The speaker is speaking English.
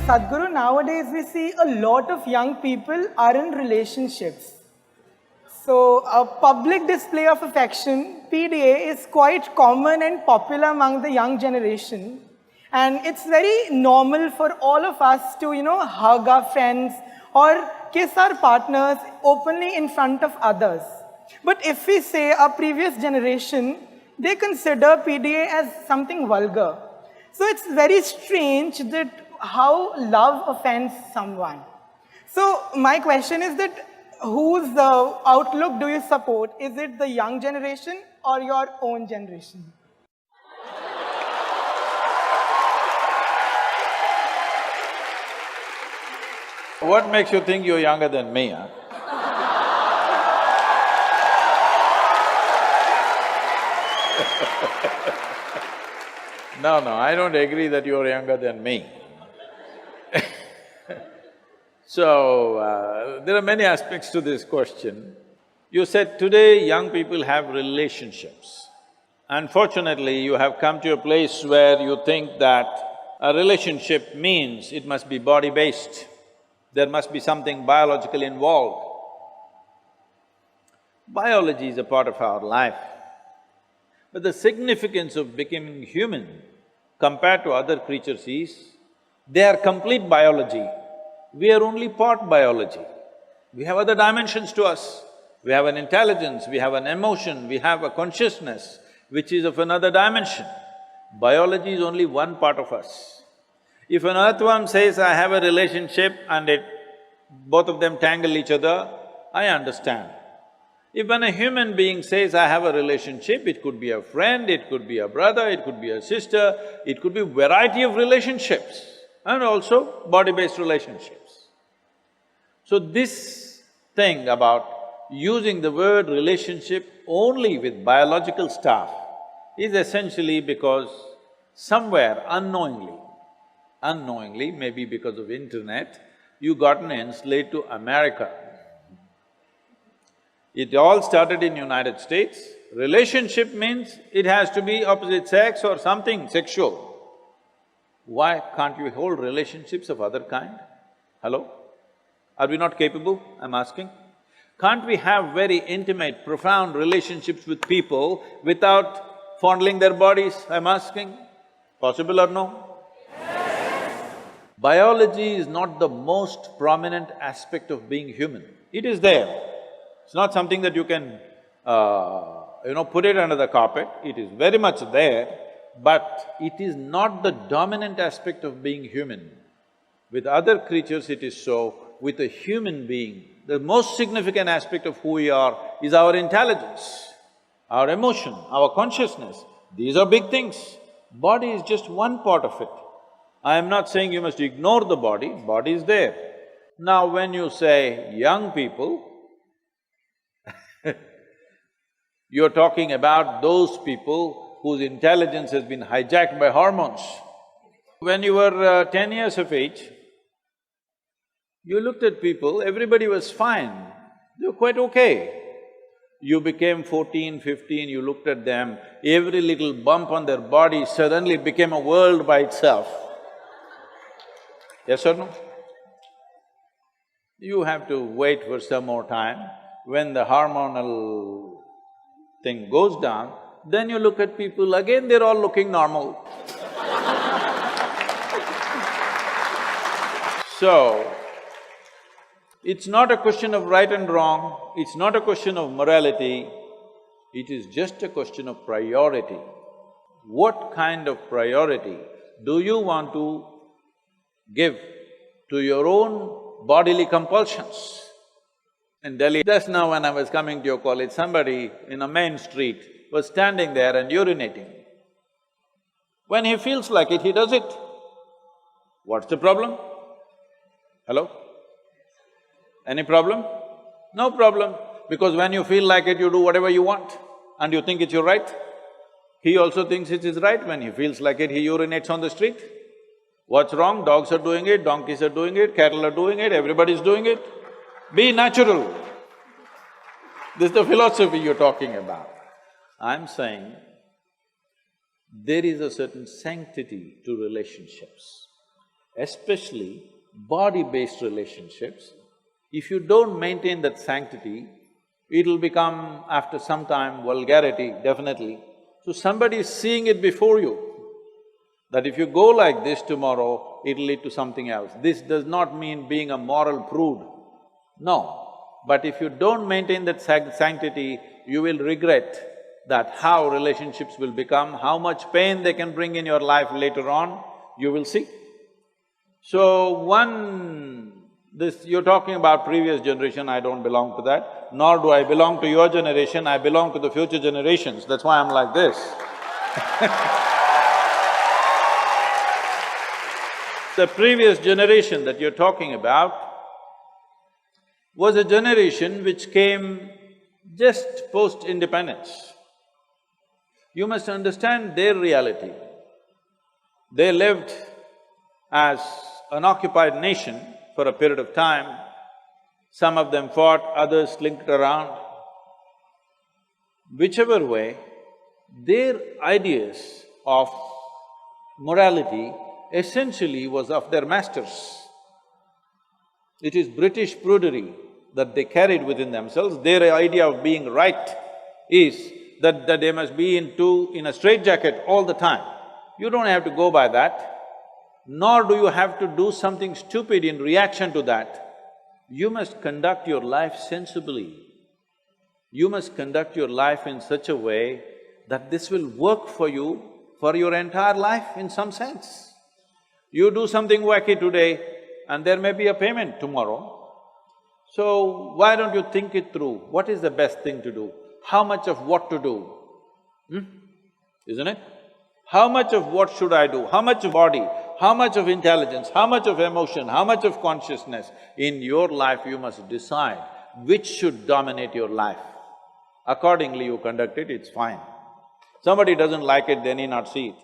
Sadhguru, nowadays we see a lot of young people are in relationships. So a public display of affection, PDA, is quite common and popular among the young generation. And it's very normal for all of us to, hug our friends or kiss our partners openly in front of others. But if we say our previous generation, they consider PDA as something vulgar. So it's very strange that how love offends someone. So my question is that whose outlook do you support? Is it the young generation or your own generation? What makes you think you're younger than me, huh? No, I don't agree that you're younger than me. So, there are many aspects to this question. You said today young people have relationships. Unfortunately, you have come to a place where you think that a relationship means it must be body-based. There must be something biological involved. Biology is a part of our life. But the significance of becoming human compared to other creatures is, they are complete biology. We are only part biology. We have other dimensions to us. We have an intelligence, we have an emotion, we have a consciousness which is of another dimension. Biology is only one part of us. If an earthworm says, I have a relationship and both of them tangle each other, I understand. If when a human being says, I have a relationship, it could be a friend, it could be a brother, it could be a sister, it could be a variety of relationships and also body-based relationships. So this thing about using the word relationship only with biological stuff is essentially because somewhere unknowingly, maybe because of internet, you gotten enslaved to America. It all started in United States. Relationship means it has to be opposite sex or something sexual. Why can't you hold relationships of other kind? Hello? Are we not capable, I'm asking? Can't we have very intimate, profound relationships with people without fondling their bodies, I'm asking? Possible or no? Yes. Biology is not the most prominent aspect of being human. It is there. It's not something that you can, put it under the carpet. It is very much there, but it is not the dominant aspect of being human. With other creatures it is so, with a human being, the most significant aspect of who we are is our intelligence, our emotion, our consciousness. These are big things. Body is just one part of it. I am not saying you must ignore the body is there. Now when you say young people, you're talking about those people whose intelligence has been hijacked by hormones. When you were 10 years of age, you looked at people, everybody was fine, they were quite okay. You became 14, 15, you looked at them, every little bump on their body suddenly became a world by itself. Yes or no? You have to wait for some more time. When the hormonal thing goes down, then you look at people, again they're all looking normal. So, it's not a question of right and wrong, it's not a question of morality, it is just a question of priority. What kind of priority do you want to give to your own bodily compulsions? In Delhi, just now when I was coming to your college, somebody in a main street was standing there and urinating. When he feels like it, he does it. What's the problem? Hello? Any problem? No problem, because when you feel like it, you do whatever you want and you think it's your right. He also thinks it is right. When he feels like it, he urinates on the street. What's wrong? Dogs are doing it, donkeys are doing it, cattle are doing it, everybody's doing it. Be natural. This is the philosophy you're talking about. I'm saying there is a certain sanctity to relationships. especially body-based relationships, if you don't maintain that sanctity, it'll become, after some time, vulgarity, definitely. So somebody is seeing it before you, that if you go like this tomorrow, it'll lead to something else. This does not mean being a moral prude, no. But if you don't maintain that sanctity, you will regret that how relationships will become, how much pain they can bring in your life later on, you will see. So you're talking about previous generation, I don't belong to that, nor do I belong to your generation, I belong to the future generations, that's why I'm like this. The previous generation that you're talking about was a generation which came just post-independence. You must understand their reality. They lived as an occupied nation for a period of time. Some of them fought, others slinked around. Whichever way, their ideas of morality essentially was of their masters. It is British prudery that they carried within themselves. Their idea of being right is that they must be in a straitjacket all the time. You don't have to go by that, nor do you have to do something stupid in reaction to that. You must conduct your life sensibly. You must conduct your life in such a way that this will work for you for your entire life in some sense. You do something wacky today and there may be a payment tomorrow. So, why don't you think it through? What is the best thing to do? How much of what to do? Isn't it? How much of what should I do? How much of body? How much of intelligence? How much of emotion? How much of consciousness? In your life you must decide which should dominate your life. Accordingly you conduct it, it's fine. Somebody doesn't like it, they need not see it.